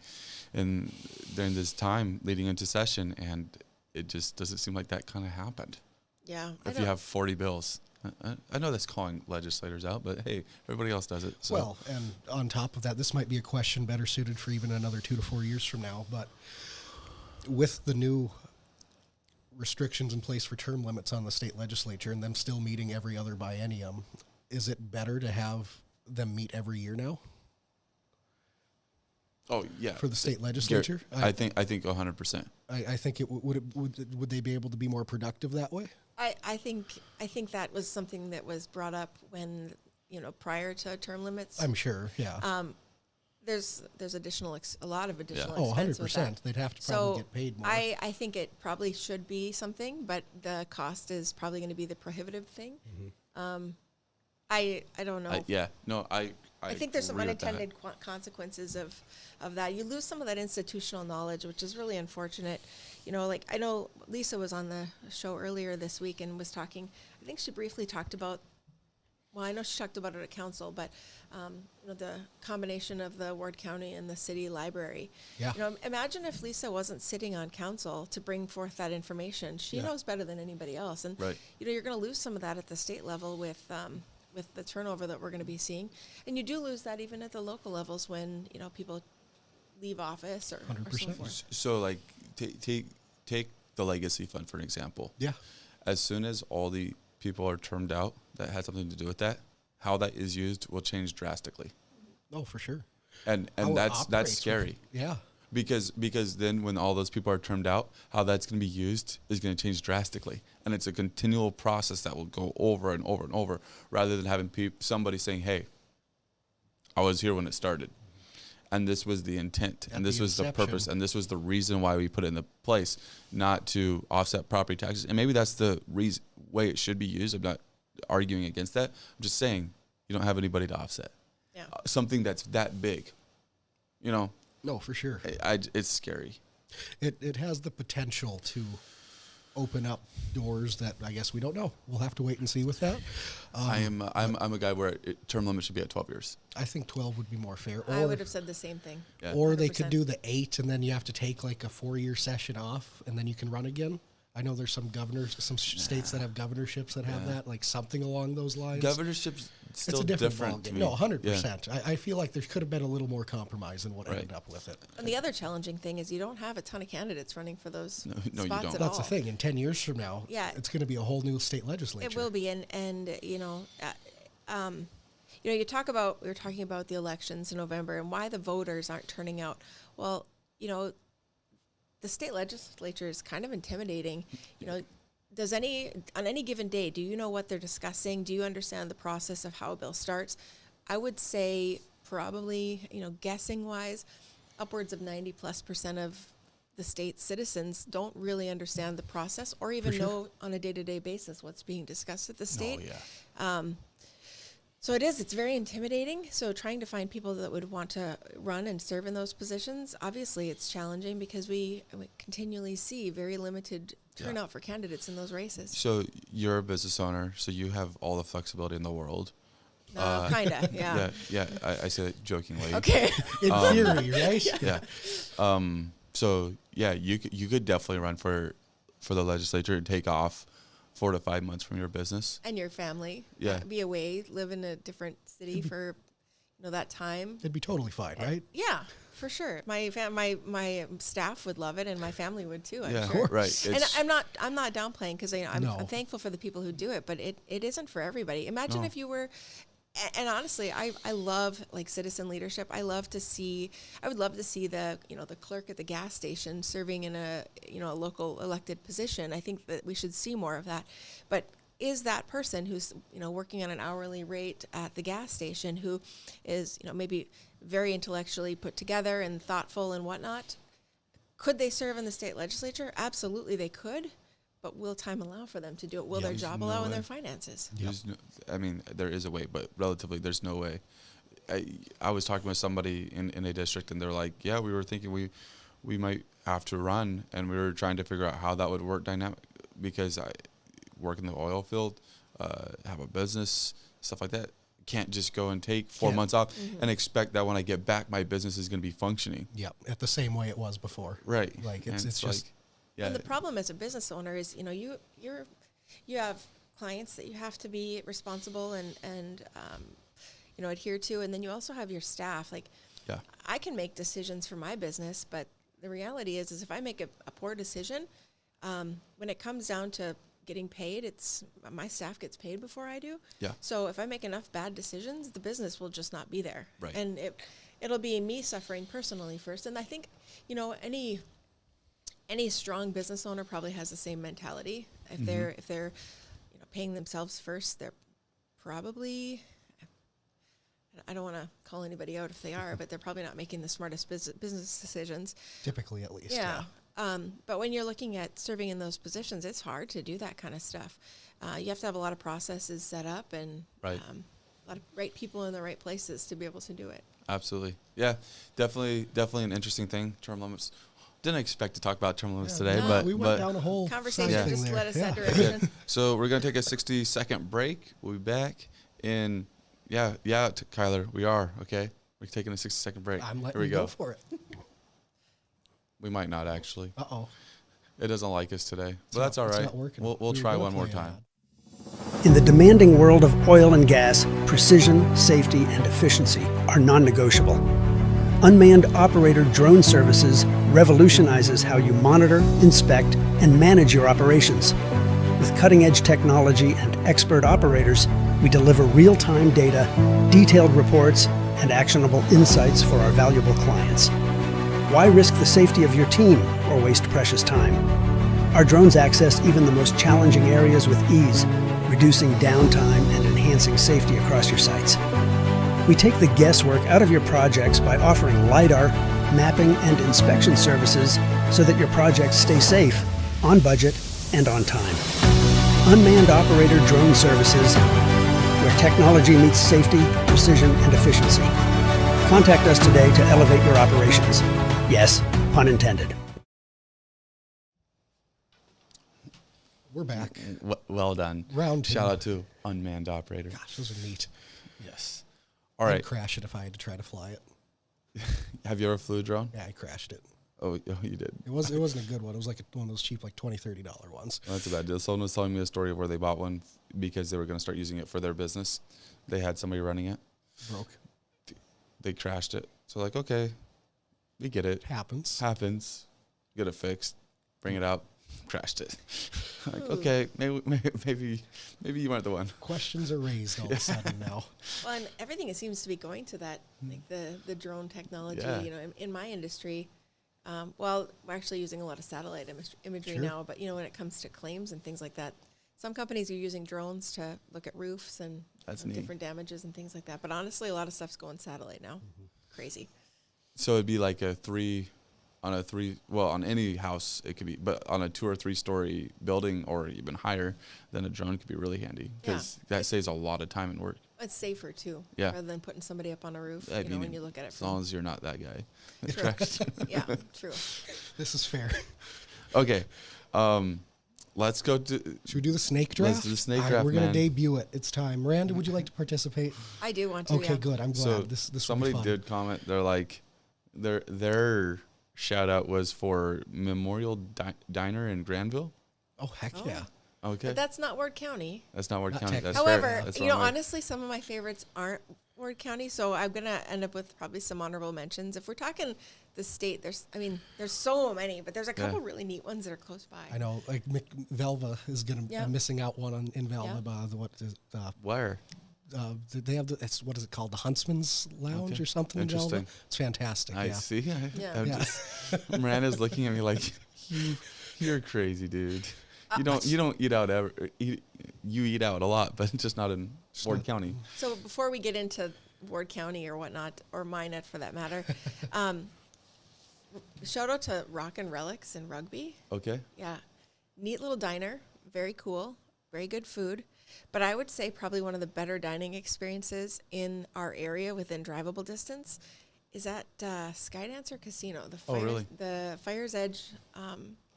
this time leading into session, and it just doesn't seem like that kind of happened. Yeah. If you have 40 bills, I know that's calling legislators out, but hey, everybody else does it. So. Well, and on top of that, this might be a question better suited for even another 2 to 4 years from now. But with the new restrictions in place for term limits on the state legislature and them still meeting every other biennium, is it better to have them meet every year now Oh yeah, for the state legislature? I think 100%. I think it would they be able to be more productive that way? I think that was something that was brought up when prior to term limits. I'm sure, yeah. There's a lot of additional Oh, expense with 100%. that. They'd have to probably get paid more. I think it probably should be something, but the cost is probably going to be the prohibitive thing. I don't know. I think there's some agree with that. unintended consequences of that. You lose some of that institutional knowledge, which is really unfortunate. Like I know Lisa was on the show earlier this week and was talking. I think she briefly talked about. Well, I know she talked about it at council, but the combination of the Ward County and the city library. Yeah. Imagine if Lisa wasn't sitting on council to bring forth that information. She Yeah. knows better than anybody else, and Right. you're going to lose some of that at the state level with the turnover that we're going to be seeing, and you do lose that even at the local levels when people leave office or so 100%. forth. So like take the legacy fund for an example. Yeah. As soon as all the people are termed out that had something to do with that, how that is used will change drastically. Oh, for sure. And How it that's operates scary. Yeah. Because then when all those people are termed out, how that's going to be used is going to change drastically. And it's a continual process that will go over and over and over rather than having somebody saying, hey, I was here when it started. And this was the intent, At and this the was the inception. purpose, and this was the reason why we put it in the place, not to offset property taxes. And maybe that's the way it should be used. I'm not arguing against that. I'm just saying you don't have anybody to offset. Yeah. Something that's that big, No, for sure. it's scary. It has the potential to open up doors that I guess we don't know. We'll have to wait and see with that. I'm a guy where term limit should be at 12 years. I think 12 would be more fair. I would have said the same thing. Yeah. Or they could 100%. do the 8 and then you have to take like a 4-year session off and then you can run again. I know there's some states that have governorships that have Yeah. that, like something along those lines. Governorship's still it's a different different to ballgame. me. No, 100%. Yeah. I feel like there could have been a little more compromise than what Right. ended up with it. And the other challenging thing is you don't have a ton of candidates running for those No, you spots don't. at That's all. the thing. In 10 years from now, Yeah. it's going to be a whole new state legislature. It will be, and we were talking about the elections in November and why the voters aren't turning out. Well, the state legislature is kind of intimidating. On any given day, do you know what they're discussing? Do you understand the process of how a bill starts? I would say probably, guessing wise, upwards of 90+% of the state's citizens don't really understand the process or even know on a day-to-day basis what's being discussed at the state. So it's very intimidating. So trying to find people that would want to run and serve in those positions, obviously it's challenging because we continually see very limited turnout for candidates in those races. So you're a business owner, so you have all the flexibility in the world. Kinda, yeah. Yeah, I say that jokingly. Okay. In theory, right? Yeah. So yeah, you could definitely run for the legislature and take off 4 to 5 months from your business And your family. Yeah. Be away, live in a different city for that time. It'd be totally fine, right? Yeah, for sure. My staff would love it, and my family would too. I'm yeah, sure. right. And It's- I'm not downplaying because I'm No. thankful for the people who do it, but it isn't for everybody. Imagine No. if you were, and honestly, I love like citizen leadership. I would love to see the the clerk at the gas station serving in a a local elected position. I think that we should see more of that. But is that person who's working on an hourly rate at the gas station, who is maybe very intellectually put together and thoughtful and whatnot, could they serve in the state legislature? Absolutely, they could. But will time allow for them to do it? Will their There's job no allow in way. their finances? There's no, I mean, there is a way, but relatively, there's no way. I was talking with somebody in a district, and they're like, "Yeah, we were thinking we might have to run, and we were trying to figure out how that would work dynamic because I work in the oil field, have a business, stuff like that. Can't just go and take 4 months off and expect that when I get back, my business is going to be functioning." Yep, at the same way it was before. Right. Like And it's just like, yeah. And the problem as a business owner is, you have clients that you have to be responsible and adhere to, and then you also have your staff. Like, Yeah. I can make decisions for my business, but the reality is if I make a poor decision, when it comes down to getting paid, it's my staff gets paid before I do. Yeah. So if I make enough bad decisions, the business will just not be there. Right. And it'll be me suffering personally first. And I think, any strong business owner probably has the same mentality. If they're paying themselves first, they're probably, I don't want to call anybody out if they are, but they're probably not making the smartest business decisions. typically at least. Yeah. But when you're looking at serving in those positions, it's hard to do that kind of stuff. You have to have a lot of processes set up and Right. a lot of right people in the right places to be able to do it. Absolutely. Yeah, definitely an interesting thing. Term limits. Didn't expect to talk about term limits Yeah, today, no, but we went down a whole Conversation side just thing led us there. that Yeah. direction. So we're gonna take a 60-second break. We'll be back in. Yeah, Kyler, we are okay. We're taking a 60-second break. I'm letting Here we you go for it. We might not actually. Uh-oh. It doesn't like us today, but that's all It's right. not working. We'll We were try gonna one more play an time. ad. In the demanding world of oil and gas, precision, safety, and efficiency are non-negotiable. Unmanned operator drone services revolutionizes how you monitor, inspect, and manage your operations. With cutting-edge technology and expert operators, we deliver real-time data, detailed reports, and actionable insights for our valuable clients. Why risk the safety of your team or waste precious time? Our drones access even the most challenging areas with ease, reducing downtime and enhancing safety across your sites. We take the guesswork out of your projects by offering LiDAR, mapping, and inspection services so that your projects stay safe, on budget, and on time. Unmanned operator drone services, where technology meets safety, precision, and efficiency. Contact us today to elevate your operations. Yes, pun intended. We're back. Well done. Round two. Shout out to unmanned operator. Gosh, those are neat. Yes. All I'd right. crash it if I had to try to fly it. Have you ever flew a drone? Yeah, I crashed it. Oh, you did. It wasn't a good one. It was like one of those cheap, like $20, $30 ones. Well, that's a bad deal. Someone was telling me a story of where they bought one because they were going to start using it for their business. They had somebody running it. Broke. They crashed it. So like, okay, we get it. Happens. Happens. Get it fixed. Bring it out. Crashed it. Like, Ooh. okay, maybe you weren't the one. Questions are raised all of a sudden now. Well, and everything seems to be going to that, like the drone technology. Yeah. In my industry, well, we're actually using a lot of satellite imagery Sure. now. But when it comes to claims and things like that, some companies are using drones to look at roofs and That's neat. different damages and things like that. But honestly, a lot of stuff's going satellite now. Crazy. So it'd be like on any house it could be, but on a 2 or 3 story building or even higher, then a drone could be really handy because that saves a lot of time and work. It's safer too, Yeah. rather than putting somebody up on a roof. I mean, when you look at it, as long as you're not that guy. true. Yeah, true. This is fair. Okay, let's go to. Should we do the snake draft? Let's do the snake All draft, We're going man. to debut it. It's time. Miranda, would you like to participate? I do want to. Okay, yeah. good. I'm glad. So this will be somebody fun. did comment. They're like, their shout out was for Memorial Diner in Granville. Oh, heck Oh. yeah. Okay, But that's not Ward County. that's not Ward Not County. tech- That's However, fair. That's you know, wrong way. honestly, some of my favorites aren't Ward County, so I'm gonna end up with probably some honorable mentions. If we're talking the state, there's so many, but there's a couple really neat ones that are close by. I know, like Velva is going to Yeah. missing out one in Velva. Yeah. Where? They have what is it called? The Huntsman's Lounge Okay. or something in Velva? Interesting. It's fantastic. I yeah. see. Yeah. I'm Yeah. just, Miranda's looking at me like, you're crazy, dude. You don't eat out ever. You eat out a lot, but just not in Ward County. So before we get into Ward County or whatnot, or Minot for that matter, shout out to Rock and Relics in Rugby. Okay. Yeah. Neat little diner. Very cool. Very good food. But I would say probably one of the better dining experiences in our area within drivable distance is at Skydance or Casino. Really? The Fire's Edge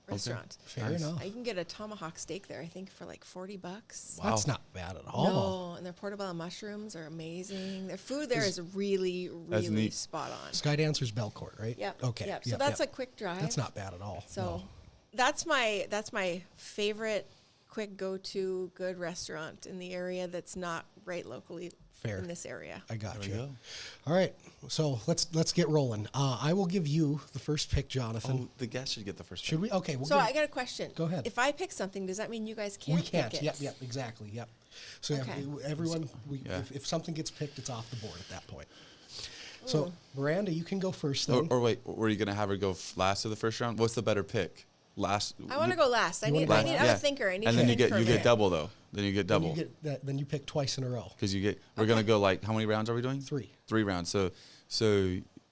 restaurant. Fair Nice. enough. You can get a tomahawk steak there, I think, for like $40. Wow. That's not bad at all. No, and their portobello mushrooms are amazing. Their food there is really, That's really neat. spot on. Skydancer's Belcourt, right? Yep. Okay. Yep. So Yep, that's yep. a quick drive. That's not bad at all. So No. that's my favorite quick go-to good restaurant in the area that's not right locally Fair. in this area. I got There you. we go. All right. So let's get rolling. I will give you the first pick, Jonathan. Oh, the guest should get the first. Should we? Okay. We'll So give- I got a question. Go ahead. If I pick something, does that mean you guys can't we can't. pick it? Yep. Yep. Exactly. Yep. So Okay. everyone, Yeah. if something gets picked, it's off the board at that point. So Miranda, you can go first. Then. Or wait, were you gonna have her go last of the first round? What's the better pick? Last. I want to go last. I'm wanna go a last? thinker. I need And to then you think for a get minute. double though. Then you get Then double you get that. Then you pick twice in a row. because we're gonna go like how many rounds are we doing? 3. 3 rounds. So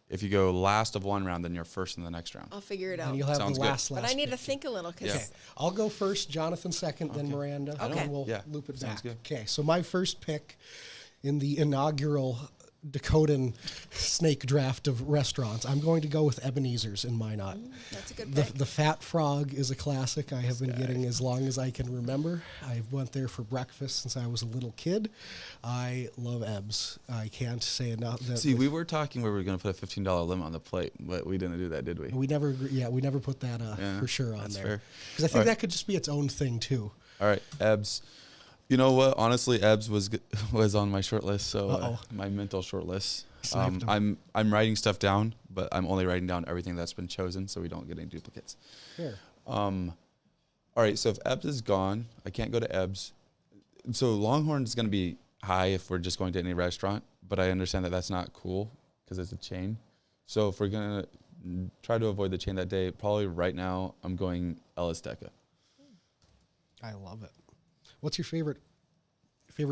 if you go last of one round, then you're first in the next round. I'll figure it And out. you'll have Sounds the good. last. But I need to pick. think a little because Okay, I'll go first, Jonathan second, then Okay. Miranda, Okay. and we'll Yeah, loop it sounds back. good. Okay, so my first pick in the inaugural Dakotan snake draft of restaurants, I'm going to go with Ebenezer's in Minot. that's a good The, pick. the Fat Frog is a classic I have been getting as long as I can remember. I went there for breakfast since I was a little kid. I love Ebs. I can't say enough. See, we were talking where we were gonna put a $15 limit on the plate, but we didn't do that, did we? we never we never put that Yeah, for sure on that's there fair. because I think All right. that could just be its own thing too. All right, Ebs. You know what? Honestly, Ebs was on my short list, so my mental short list. Sniped him. I'm writing stuff down, but I'm only writing down everything that's been chosen, so we don't get any duplicates. Here. All right, so if Ebs is gone, I can't go to Ebs. So Longhorn is going to be high if we're just going to any restaurant, but I understand that that's not cool because it's a chain. So if we're going to try to avoid the chain that day, probably right now I'm going El Azteca. I love it. What's your favorite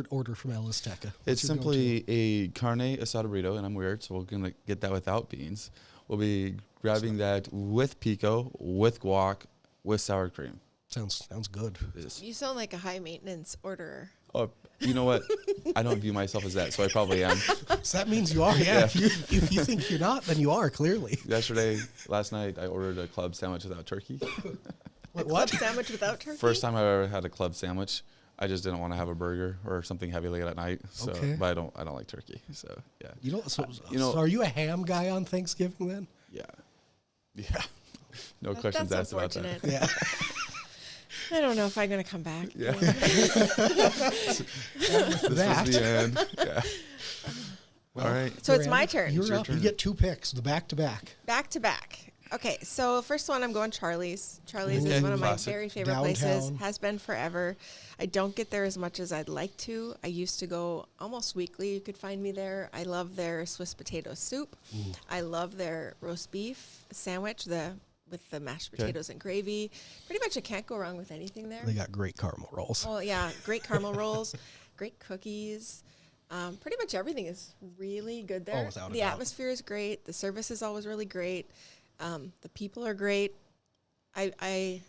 order from El Azteca? It's simply a carne asada burrito, and I'm weird, so we're going to get that without beans. We'll be grabbing that with pico, with guac, with sour cream. Sounds good. It's- You sound like a high maintenance orderer. Oh, you know what? I don't view myself as that, so I probably am. So that means you are. Yeah. If you think you're not, then you are clearly. Last night, I ordered a club sandwich without turkey. What? Sandwich without turkey? First time I ever had a club sandwich. I just didn't want to have a burger or something heavy late at night. So, Okay. but I don't like turkey. So yeah, You don't. So, You know- so are you a ham guy on Thanksgiving then? yeah. No questions That's asked about that. unfortunate. Yeah. I don't know if I'm going to come back. Yeah. That. This is the end. Yeah. All right. So it's my Miranda, turn. You're It's your up. turn. You get 2 picks, the back to back. Back to back. Okay, so first one, I'm going Charlie's. Charlie's Okay, is one of classic. my very favorite Downtown. places. Has been forever. I don't get there as much as I'd like to. I used to go almost weekly. You could find me there. I love their Swiss potato soup. I love their roast beef sandwich, with the mashed Okay. potatoes and gravy. Pretty much, I can't go wrong with anything there. They got great caramel rolls. Oh yeah, great caramel rolls, great cookies. Pretty much everything is really good there. Oh, without a the doubt. atmosphere is great. The service is always really great. The people are great. I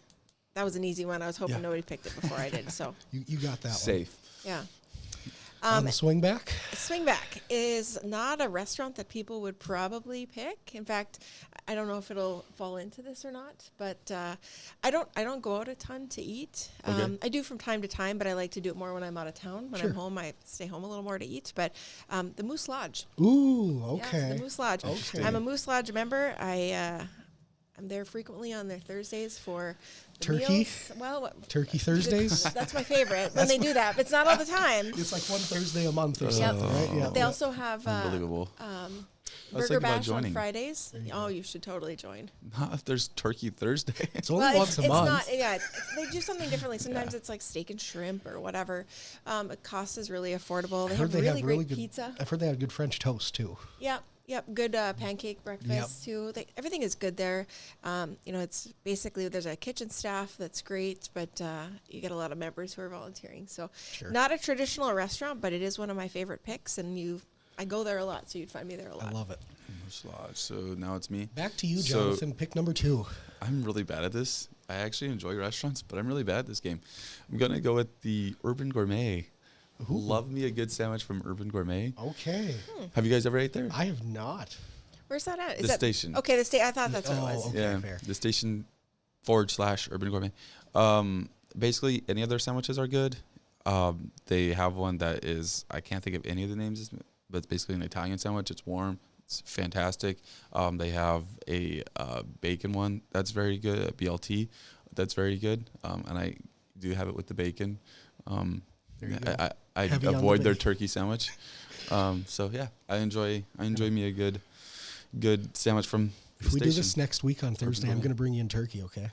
that was an easy one. I was hoping Yeah. nobody picked it before I did. So You got that Safe. yeah. one. On the swing back? Swingback is not a restaurant that people would probably pick. In fact, I don't know if it'll fall into this or not, but I don't go out a ton to eat. Okay. I do from time to time, but I like to do it more when I'm out of town. When Sure. I'm home, I stay home a little more to eat. But the Moose Lodge. Ooh, Yeah, okay. the Moose Lodge. Okay. I'm a Moose Lodge member. I'm there frequently on their Thursdays for the Turkey? meals. Well, Turkey Thursdays? that's my favorite when they do that, but it's not all the time. It's like one Thursday a month or Yep. something, right? Yeah. They also have Unbelievable. I was Burger thinking about Bash on joining. Fridays. Oh, you should totally join. Not if there's Turkey Thursday. It's only once a month. Not. Yeah, they do something differently. Sometimes it's like steak and shrimp or whatever. The cost is really affordable. They have really great good pizza. I've heard they have good French toast too. Yep. Good pancake breakfast too. Everything is good there. It's basically there's a kitchen staff that's great, but you get a lot of members who are volunteering. So, Sure. not a traditional restaurant, but it is one of my favorite picks, and I go there a lot, so you'd find me there a lot. I love it. Moose Lodge. So now it's me. Back to you, So- Jonathan. Pick number 2. I'm really bad at this. I actually enjoy restaurants, but I'm really bad at this game. I'm gonna go with the Urban Gourmet. Love me a good sandwich from Urban Gourmet. Okay. Have you guys ever ate there? I have not. Where's that at? The station. Okay, the station. I thought that's what it was. Okay, Yeah, fair. the station /Urban Gourmet. Basically, any of their sandwiches are good. They have one that is, I can't think of any of the names, but it's basically an Italian sandwich. It's warm. It's fantastic. They have a bacon one that's very good, a BLT that's very good. And I do have it with the bacon. There you go. I Heavy on the avoid their bacon. turkey sandwich. So yeah, I enjoy me a good sandwich from the If we do station. this next week on Thursday, I'm Gourmet. going to bring you in turkey, okay?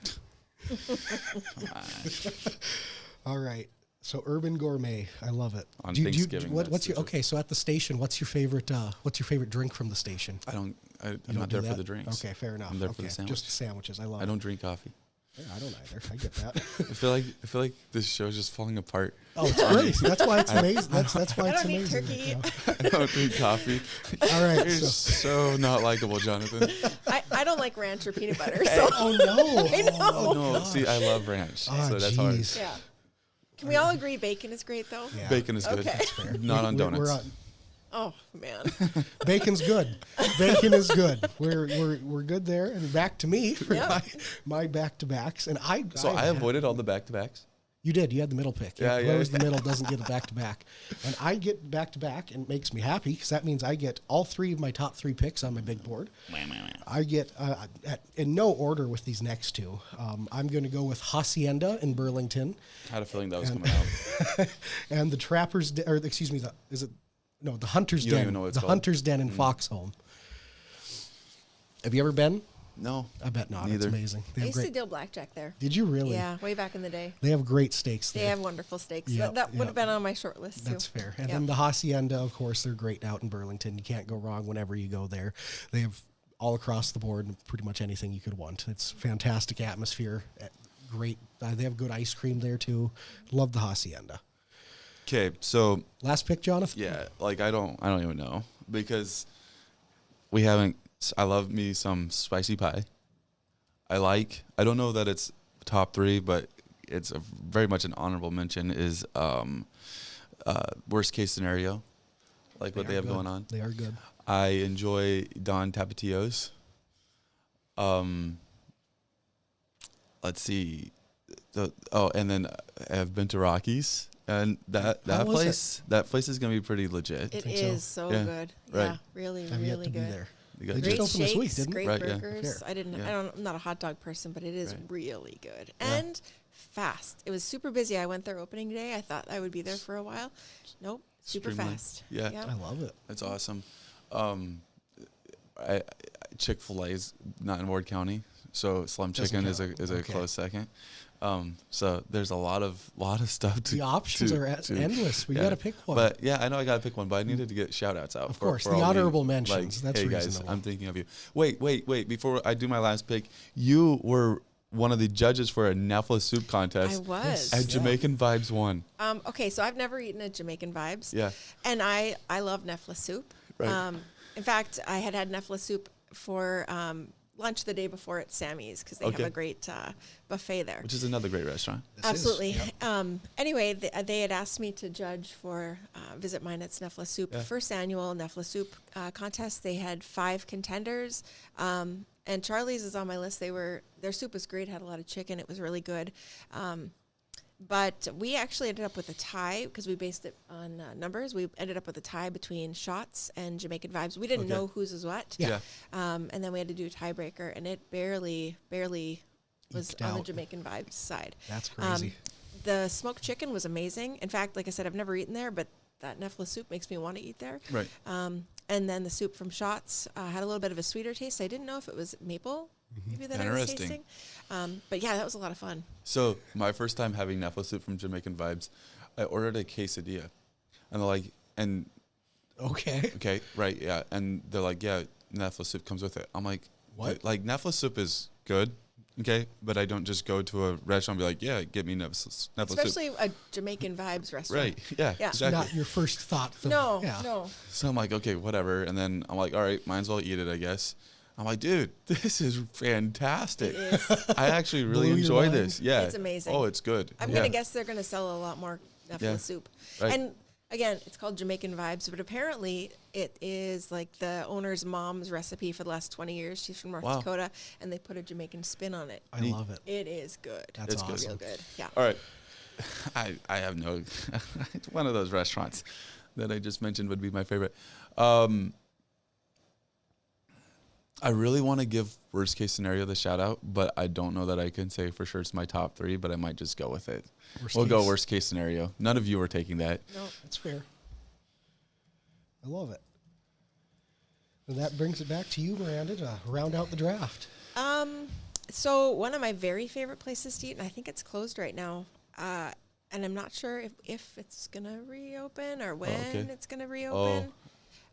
All right. So Urban Gourmet, I love it. On Do you- Thanksgiving, what's that's your the okay? So at the station, what's your favorite drink from the station? I'm You not don't do there for that? the drinks. Okay, fair enough. I'm there okay. for the sandwich. Just the sandwiches. I love I it. don't drink coffee. Yeah, I don't either. I get that. I feel like this show is just falling apart. Oh, it's great. That's why it's amazing. That's why I it's don't eat amazing. turkey. Yeah. I don't drink coffee. All right. You're So, so not likable, Jonathan. I don't like ranch or peanut butter, so oh no! I know. Oh no! gosh. See, I love ranch, Ah, so that's hard. jeez. yeah. Can we all agree bacon is great though? Yeah. Bacon is good. Okay. That's fair. Not on donuts. We're on, Oh man. bacon's good. Bacon is good. We're good there. And back to me for Yeah. my back to backs. And I avoided all the back-to-backs. You did. You had the middle pick. Yeah, Whoever's yeah. the middle doesn't get a back to back. And I get back to back, and it makes me happy because that means I get all 3 of my top 3 picks on my big board. I get in no order with these next 2. I'm going to go with Hacienda in Burlington, I had a feeling that was coming out. and the Trappers, the Hunter's You don't Den. even know what it's The called. Hunter's Den in Foxhome. Have you ever been? No, I bet not. Neither. It's amazing. They I have used to great. deal blackjack there. Did you really? Yeah, way back in the day. They have great steaks They there. have wonderful steaks. Yep, That would yep. have been on my short list too. That's fair. And Yep. then the Hacienda, of course, they're great out in Burlington. You can't go wrong whenever you go there. They have all across the board pretty much anything you could want. It's fantastic atmosphere. Great. They have good ice cream there too. Love the Hacienda. Okay, so Last pick, Jonathan? yeah, like I don't even know because I love me some spicy pie. I don't know that it's top 3, but it's very much an honorable mention is worst case scenario, like what they have good. going on. They are good. I enjoy Don Tapatio's. Let's see. And then I've been to Rockies, and that How was place is gonna be pretty legit. It think is so? so Yeah, good. right. Yeah, really, I've yet really to be good. there. You guys They Great just opened this shakes, week, didn't it? great Right, yeah. burgers. Yeah. I'm not a hot dog person, but it is Right. really good and fast. It was super busy. I went there opening day. I thought I would be there for a while. Nope, super Streamlined. fast. Yeah. I love it. That's awesome. Chick-fil-A is not in Ward County, so Slim Doesn't Chicken is count. a Okay. close second. So there's a lot of stuff to. The options are endless. We got to pick one. But yeah, I know I got to pick one, but I needed to get shout outs out. Of course, for the all honorable you, mentions. Like, That's hey guys, reasonable. I'm thinking of you. Wait. Before I do my last pick, you were one of the judges for a Nafla soup contest. I was. And Jamaican Vibes won. Okay, so I've never eaten a Jamaican Vibes. Yeah. And I love Nafla soup. Right. In fact, I had Nafla soup for lunch the day before at Sammy's because they have a great buffet there. Which is another great restaurant. Absolutely. Anyway, they had asked me to judge for Visit Minot's Nefla Soup, first annual Nefla Soup contest. They had 5 contenders, and Charlie's is on my list. Their soup was great, had a lot of chicken. It was really good. But we actually ended up with a tie because we based it on numbers. We ended up with a tie between Shots and Jamaican Vibes. We didn't know whose was what. Yeah. And then we had to do a tiebreaker, and it barely was Eked on the out. Jamaican Vibes side. That's crazy. The smoked chicken was amazing. In fact, like I said, I've never eaten there, but that Nefla soup makes me want to eat there. Right. And then the soup from Shots had a little bit of a sweeter taste. I didn't know if it was maple, maybe that I was Interesting. tasting. But yeah, that was a lot of fun. So my first time having Nafla soup from Jamaican Vibes, I ordered a quesadilla. And they're like, Okay. right, yeah. And they're like, yeah, Nafla soup comes with it. I'm like, What? Like, Nafla soup is good, okay? But I don't just go to a restaurant and be like, yeah, get me Nafla soup. Especially a Jamaican Vibes restaurant. Right, yeah, Yeah. exactly. Not your first thought. No, yeah. no. So I'm like, okay, whatever. And then I'm like, all right, might as well eat it, I guess. I'm like, dude, this is fantastic. It is. I actually really Blew your enjoy mind? this. Yeah. It's amazing. Oh, it's good. I'm yeah. going to guess they're going to sell a lot more Nefla Yeah. soup. Right. And again, it's called Jamaican Vibes, but apparently it is like the owner's mom's recipe for the last 20 years. She's from North Wow. Dakota, and they put a Jamaican spin on it. I Neat. love it. It is good. That's It's good. awesome. Real good. Yeah. All right. I have no, one of those restaurants that I just mentioned would be my favorite. I really want to give Worst Case Scenario the shout out, but I don't know that I can say for sure it's my top 3, but I might just go with it. We'll go Worst Case Scenario. None of you are taking that. No. That's fair. I love it. And that brings it back to you, Miranda, to round out the draft. So one of my very favorite places to eat, and I think it's closed right now, and I'm not sure if it's going to reopen or when it's going to reopen,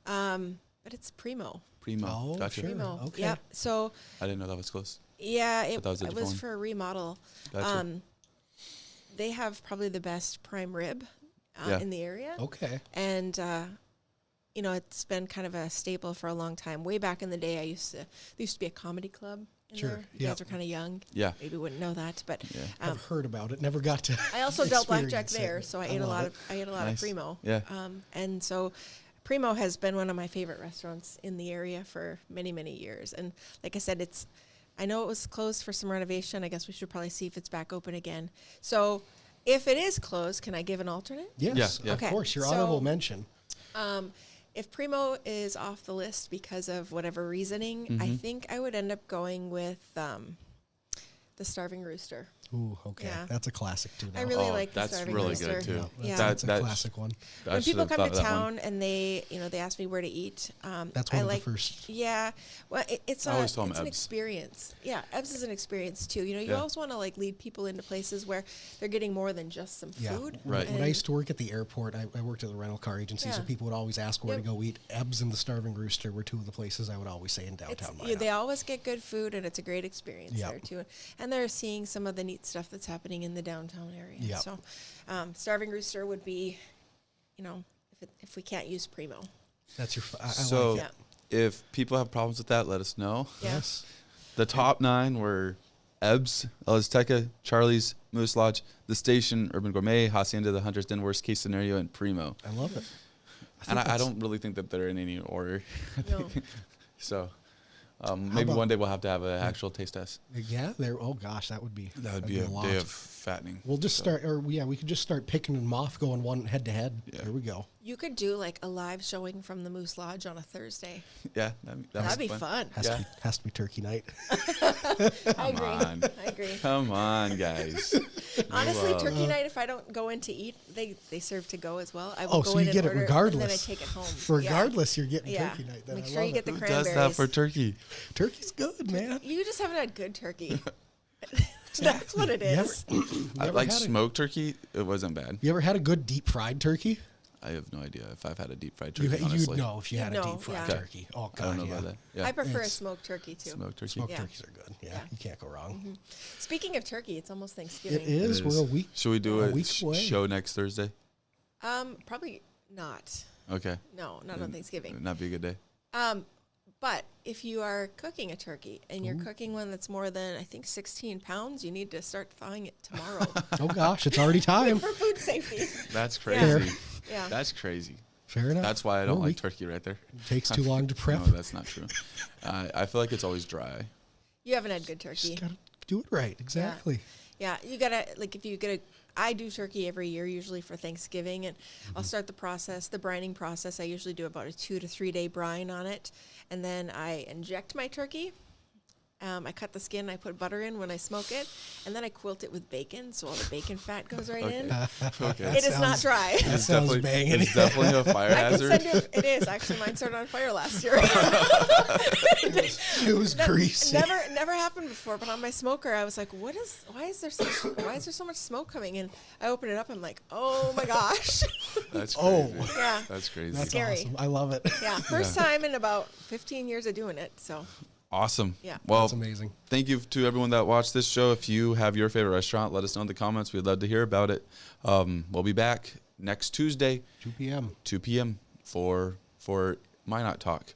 but it's Primo. Primo. Oh, Gotcha. sure. Primo. Okay. Yep. So, I didn't know that was close. yeah, it that was a was different one. for a remodel. Gotcha. They have probably the best prime rib Yeah. in the area. Okay. And, it's been kind of a staple for a long time. Way back in the day, there used to be a comedy club in Sure, there. You yep. guys are kind of young. Yeah. Maybe wouldn't know that, but Yeah. I've heard about it. Never got to. I also dealt blackjack experience it. there, so I ate a love lot it. of Nice. of Primo. Yeah. And so Primo has been one of my favorite restaurants in the area for many, many years. And like I said, I know it was closed for some renovation. I guess we should probably see if it's back open again. So if it is closed, can I give an alternate? Yes, Yeah. Okay. of course. Your So- honorable mention. If Primo is off the list because of whatever reasoning, I think I would end up going with the Starving Rooster. Ooh, okay. Yeah. That's a classic too. Now. I really Oh, like the that's Starving really Rooster. good, too. Yeah. That's a That- classic one. I When should people have come thought to of that one. town and they ask me where to eat, That's I one of like the first. Yeah, well, it's I always tell 'em an Ebbs. experience. Yeah, Ebbs is an experience too. You Yeah. always want to lead people into places where they're getting more than just some Yeah. food. Right. When I And- used to work at the airport, I worked at the rental car agency, so Yeah. people would always ask where Yep. to go eat. Ebbs and the Starving Rooster were two of the places I would always say in downtown Minot. They always get good food, and it's a great experience Yep. there too. And they're seeing some of the neat stuff that's happening in the downtown area. Yep. So, Starving Rooster would be, if we can't use Primo. That's your. I So like Yeah. it. if people have problems with that, let us know. Yeah. Yes. The top 9 were Ebbs, Elizteca, Charlie's, Moose Lodge, The Station, Urban Gourmet, Hacienda, The Hunter's Den, Worst Case Scenario, and Primo. I love it. And I that's- don't really think that they're in any order. No. So maybe about- one day we'll have to have an actual taste test. Yeah. There. Oh gosh, that would be. That would that'd be a lot. day of fattening. We'll just start, we could just start picking them off, going one head to head. Yeah. There we go. You could do like a live showing from the Moose Lodge on a Thursday. Yeah, That'd be fun. Has to be turkey night. I agree. on. I agree. Come on, guys. Honestly, Wow. turkey night, if I don't go in to eat, they serve to go as well. I will Oh, go so in you and get it order, regardless. and then I take it home. Regardless, you're getting Yeah. turkey night. Then Make I sure love you get it. the Who cranberries. does that for turkey? Turkey's good, man. You just haven't had good turkey. That's what it You ever- is. you I ever like had a- smoked turkey. It wasn't bad. You ever had a good deep fried turkey? I have no idea if I've had a deep fried You, turkey. you'd honestly, know if you had You'd a know, deep fried yeah. turkey. Oh, God, I don't know yeah. about that. Yeah, I prefer a It's- smoked turkey too. smoked turkey. Smoked Yeah. turkeys are good. Yeah, Yeah. you can't go wrong. Speaking of turkey, it's almost Thanksgiving. It is. It We're is. a week. Should we do a a week away. show next Thursday? Probably not. Okay. No, not on Thanksgiving. Not be a good day. But if you are cooking a turkey and you're cooking one that's more than, I think, 16 pounds, you need to start thawing it tomorrow Oh gosh, it's already time. for food safety. That's Fair. crazy. Yeah. That's crazy. Fair enough. That's why I We're don't a like week. turkey right there. Takes too long to prep. No, that's not true. I feel like it's always dry. You haven't had good turkey. Just gotta do it right. Exactly. Yeah, you gotta, like, if you get a, I do turkey every year, usually for Thanksgiving, and I'll start the process, the brining process. I usually do about a 2 to 3 day brine on it, and then I inject my turkey. I cut the skin, I put butter in when I smoke it, and then I quilt it with bacon, so all the bacon fat goes right in. Okay. It is not sounds- dry. That sounds banging. It's definitely a fire I can hazard. send you. It is actually, mine started on fire last year. It was greasy. Never happened before, but on my smoker, I was like, why is there so much smoke coming? And I opened it up, I'm like, oh my gosh. That's crazy. Oh. Yeah. That's crazy. That's Scary. awesome. I love it. Yeah, first time in about 15 years of doing it. So Awesome. Yeah. Well, That's amazing. thank you to everyone that watched this show. If you have your favorite restaurant, let us know in the comments. We'd love to hear about it. We'll be back next Tuesday, 2 p.m. 2 p.m. for Minot Talk.